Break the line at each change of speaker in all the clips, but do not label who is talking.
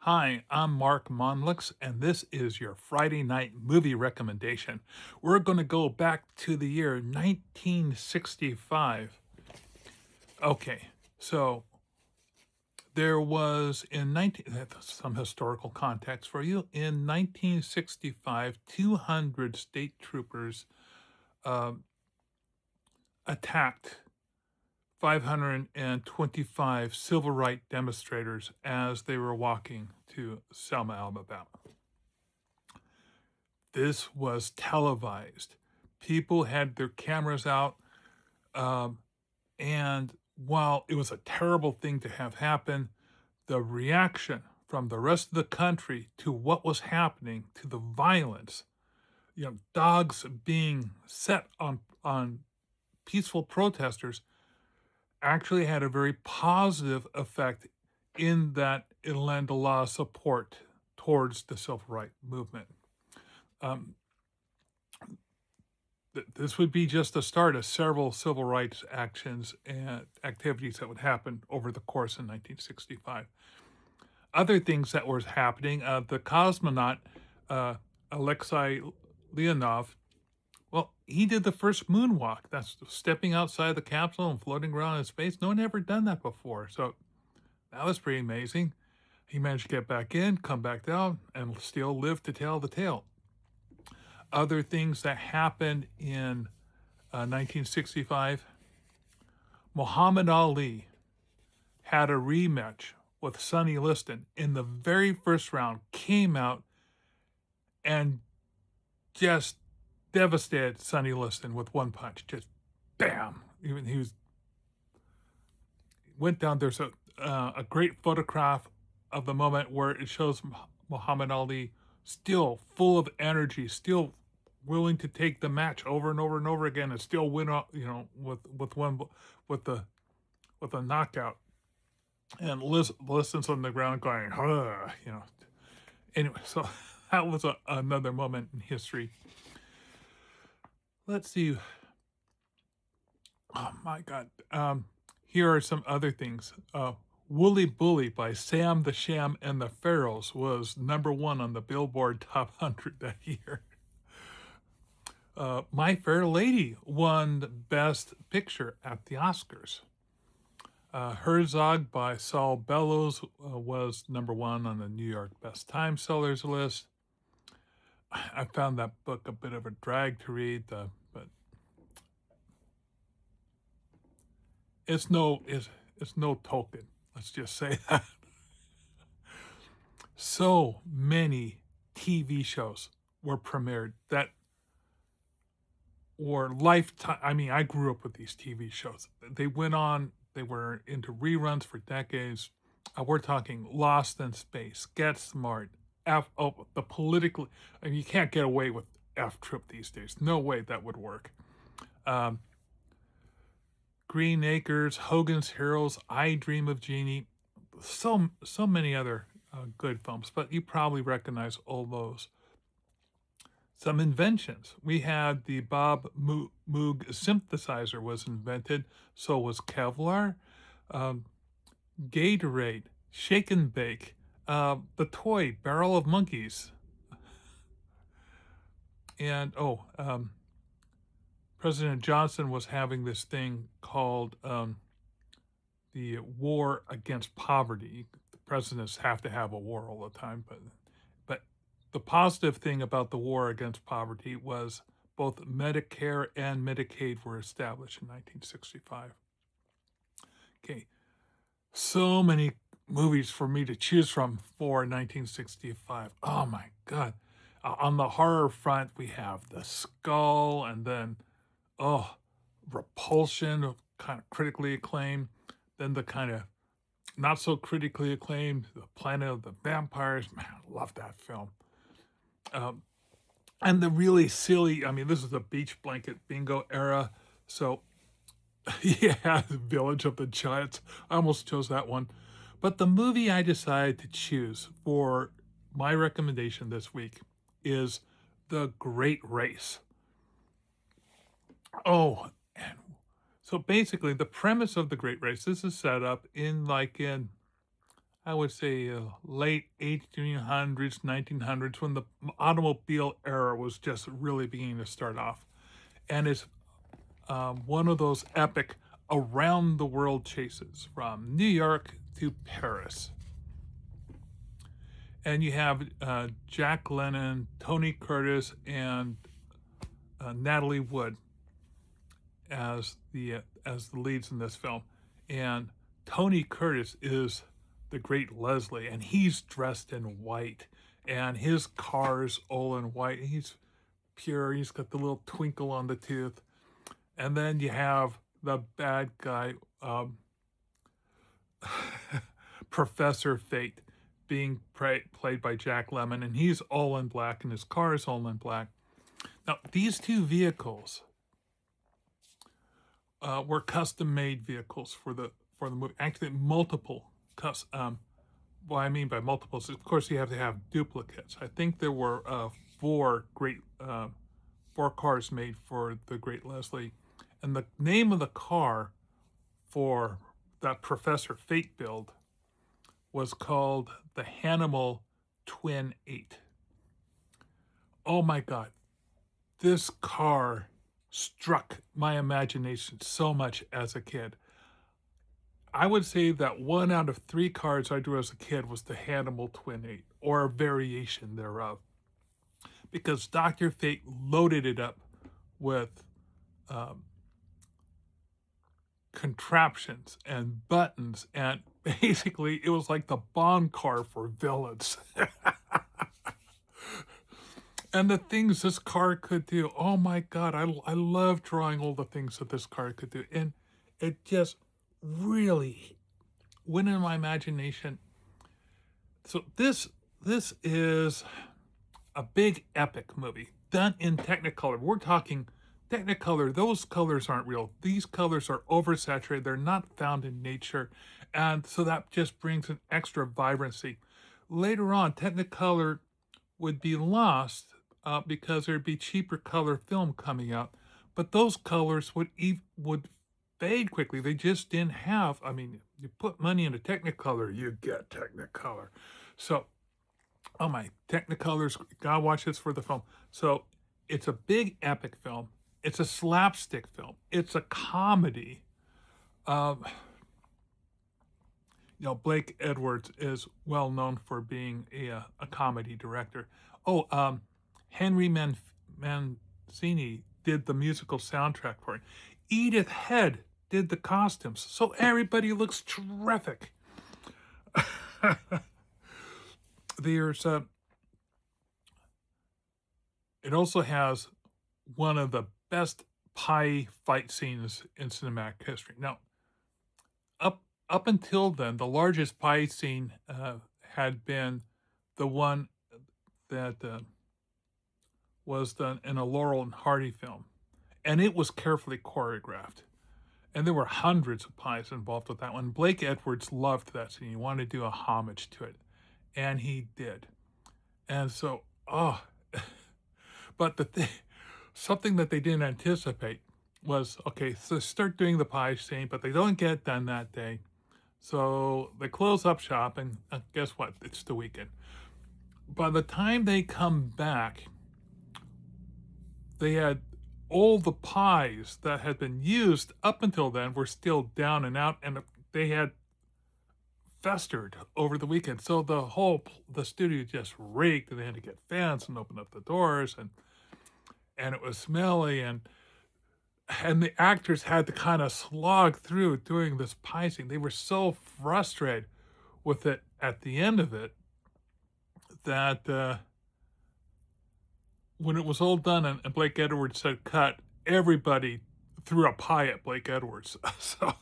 Hi, I'm Mark Monlux, and this is your Friday night movie recommendation. We're going to go back to the year 1965. Okay, so there was in 19, that's some historical context for you. In 1965, 200 state troopers um, attacked 525 civil rights demonstrators as they were walking to Selma, Alabama. This was televised. People had their cameras out, um, and while it was a terrible thing to have happen, the reaction from the rest of the country to what was happening, to the violence, dogs being set on peaceful protesters, actually had a very positive effect in that it lent a lot of support towards the civil rights movement. Um, this would be just the start of several civil rights actions and activities that would happen over the course of 1965. Other things that was happening, the cosmonaut uh, Alexei Leonov, well, he did the first moonwalk. That's stepping outside the capsule and floating around in space. No one ever done that before, so that was pretty amazing. He managed to get back in, come back down, and still live to tell the tale. Other things that happened in 1965, Muhammad Ali had a rematch with Sonny Liston in the very first round, came out and just devastated Sonny Liston with one punch. Just bam. Even he was went down. There's a great photograph of the moment where it shows Muhammad Ali still full of energy, still willing to take the match over and over and over again, and still win. With the with a knockout. And listens on the ground going, Anyway, so that was another moment in history. Let's see. Oh my God. Here are some other things. Wooly Bully by Sam the Sham and the Pharaohs was number one on the Billboard Top 100 that year. My Fair Lady won Best Picture at the Oscars. Herzog by Saul Bellows was number one on the New York Best Time Sellers list. I found that book a bit of a drag to read, but it's no Tolkien. Let's just say that. So many TV shows were premiered that were lifetime. I mean, I grew up with these TV shows. They went on. They were into reruns for decades. We're talking Lost in Space, Get Smart, the political. I mean, you can't get away with F Trip these days. No way that would work. Um, Green Acres, Hogan's Heroes, I Dream of Jeannie, so many other good films, but you probably recognize all those. Some inventions. We had the Bob Moog synthesizer was invented. So was Kevlar, um, Gatorade, Shake and Bake, the toy Barrel of Monkeys, and President Johnson was having this thing called the war against poverty. The presidents have to have a war all the time, but the positive thing about the war against poverty was both Medicare and Medicaid were established in 1965. Okay, so many movies for me to choose from for 1965. Oh my God. On the horror front, we have The Skull, and then, oh, Repulsion, kind of critically acclaimed. Then the kind of not so critically acclaimed, The Planet of the Vampires. Man, I love that film. Um, and the really silly, I mean, this is the beach blanket bingo era. So, yeah, Village of the Giants. I almost chose that one. But the movie I decided to choose for my recommendation this week is The Great Race. Oh, and so basically, the premise of The Great Race, this is set up in I would say, late 1800s, 1900s, when the automobile era was just really beginning to start off. And it's one of those epic around the world chases from New York to Paris. And you have Jack Lemmon, Tony Curtis, and Natalie Wood as the leads in this film. And Tony Curtis is the great Leslie, and he's dressed in white, and his car's all in white. He's pure. He's got the little twinkle on the tooth. And then you have the bad guy, Professor Fate, being played by Jack Lemmon, and he's all in black, and his car is all in black. Now, these two vehicles were custom-made vehicles for the movie. Actually, multiple what I mean by multiples, of course, you have to have duplicates. I think there were four cars made for the Great Leslie, and the name of the car for that Professor Fate build was called the Hannibal Twin 8. Oh my God, this car struck my imagination so much as a kid. I would say that 1 out of 3 cars I drew as a kid was the Hannibal Twin 8, or a variation thereof, because Dr. Fate loaded it up with contraptions and buttons, and basically it was like the Bond car for villains. And the things this car could do, oh my God, I love drawing all the things that this car could do. And it just really went in my imagination. So this is a big epic movie done in Technicolor. We're talking Technicolor. Those colors aren't real. These colors are oversaturated. They're not found in nature. And so that just brings an extra vibrancy. Later on, Technicolor would be lost because there'd be cheaper color film coming out. But those colors would fade quickly. They just didn't have, I mean, you put money into Technicolor, you get Technicolor. So, oh my, Technicolors, gotta watch this for the film. So, it's a big epic film. It's a slapstick film. It's a comedy. Blake Edwards is well known for being a comedy director. Henry Mancini did the musical soundtrack for it. Edith Head did the costumes, so everybody looks terrific. There's it also has one of the best pie fight scenes in cinematic history. Now, up until then, the largest pie scene had been the one that was done in a Laurel and Hardy film, and it was carefully choreographed. And there were hundreds of pies involved with that one. Blake Edwards loved that scene. He wanted to do a homage to it, and he did. And so, but something that they didn't anticipate was, okay, so start doing the pie scene, but they don't get it done that day. So they close up shop, and guess what? It's the weekend. By the time they come back, they had all the pies that had been used up until then were still down and out, and they had festered over the weekend. So the studio just reeked, and they had to get fans and open up the doors, and it was smelly, and the actors had to kind of slog through doing this pie scene. They were so frustrated with it at the end of it that when it was all done and Blake Edwards said cut, everybody threw a pie at Blake Edwards. So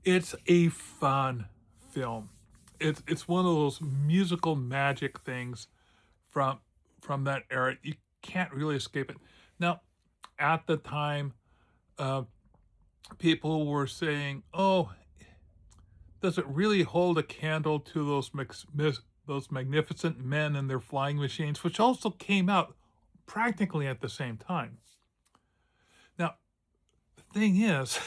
it's a fun film. It's one of those musical magic things from that era. You can't really escape it. Now, at the time, people were saying, "Oh, does it really hold a candle to those magnificent men and their flying machines," which also came out practically at the same time. Now, the thing is,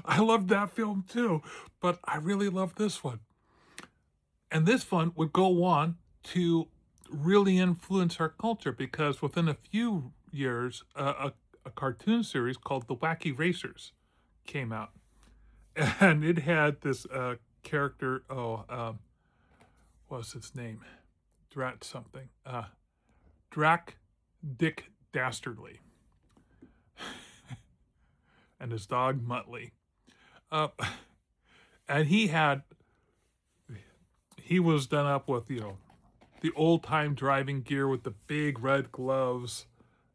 I loved that film too, but I really love this one. And this one would go on to really influence our culture because within a few years, a cartoon series called The Wacky Racers came out. And it had this character, what was his name? Drat something. Drac Dick Dastardly and his dog Muttley. Uh, and he was done up with, the old time driving gear with the big red gloves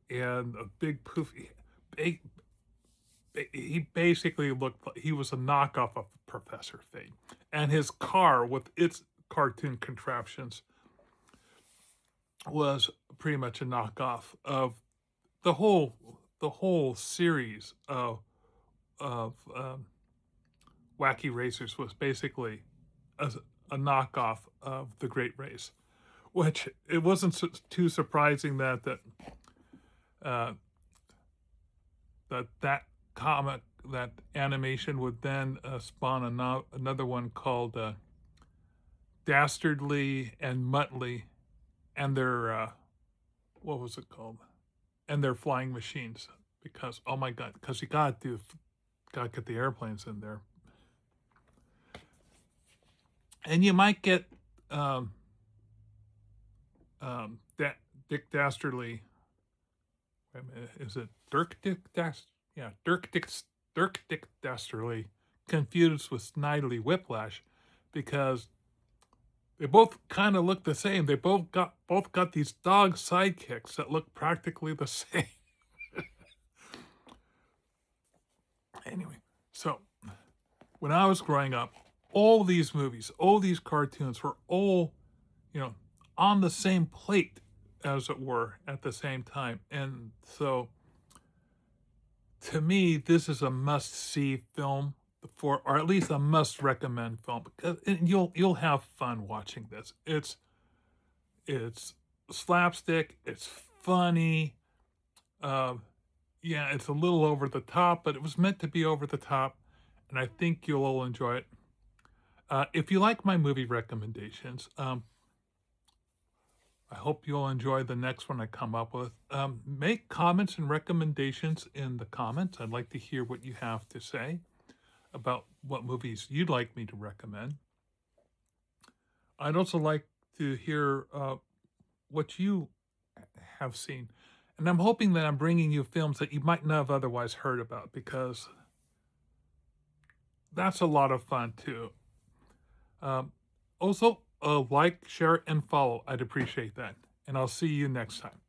and a big poofy. He basically looked like he was a knockoff of Professor Fate. And his car with its cartoon contraptions was pretty much a knockoff of the whole series of Wacky Racers was basically a, a knockoff of the Great Race, which it wasn't too surprising uh, that comic that animation would then spawn another one called Dastardly and Muttley and their what was it called? And their flying machines because oh my god, because you gotta get the airplanes in there, and you might get um, Dick Dastardly. Wait a minute, is it Dirk Dick Dast? Yeah, Dirk Dick Dastardly confused with Snidely Whiplash because they both kind of look the same. They both got these dog sidekicks that look practically the same. Anyway, so when I was growing up, all these movies, all these cartoons were all, you know, on the same plate, as it were, at the same time. And so to me, this is a must see film for, or at least a must recommend film because you'll have fun watching this. It's slapstick, it's funny. Uh, yeah, it's a little over the top, but it was meant to be over the top, and I think you'll all enjoy it. If you like my movie recommendations, I hope you'll enjoy the next one I come up with. Make comments and recommendations in the comments. I'd like to hear what you have to say about what movies you'd like me to recommend. I'd also like to hear what you have seen. And I'm hoping that I'm bringing you films that you might not have otherwise heard about because that's a lot of fun too. Also, like, share, and follow. I'd appreciate that. And I'll see you next time.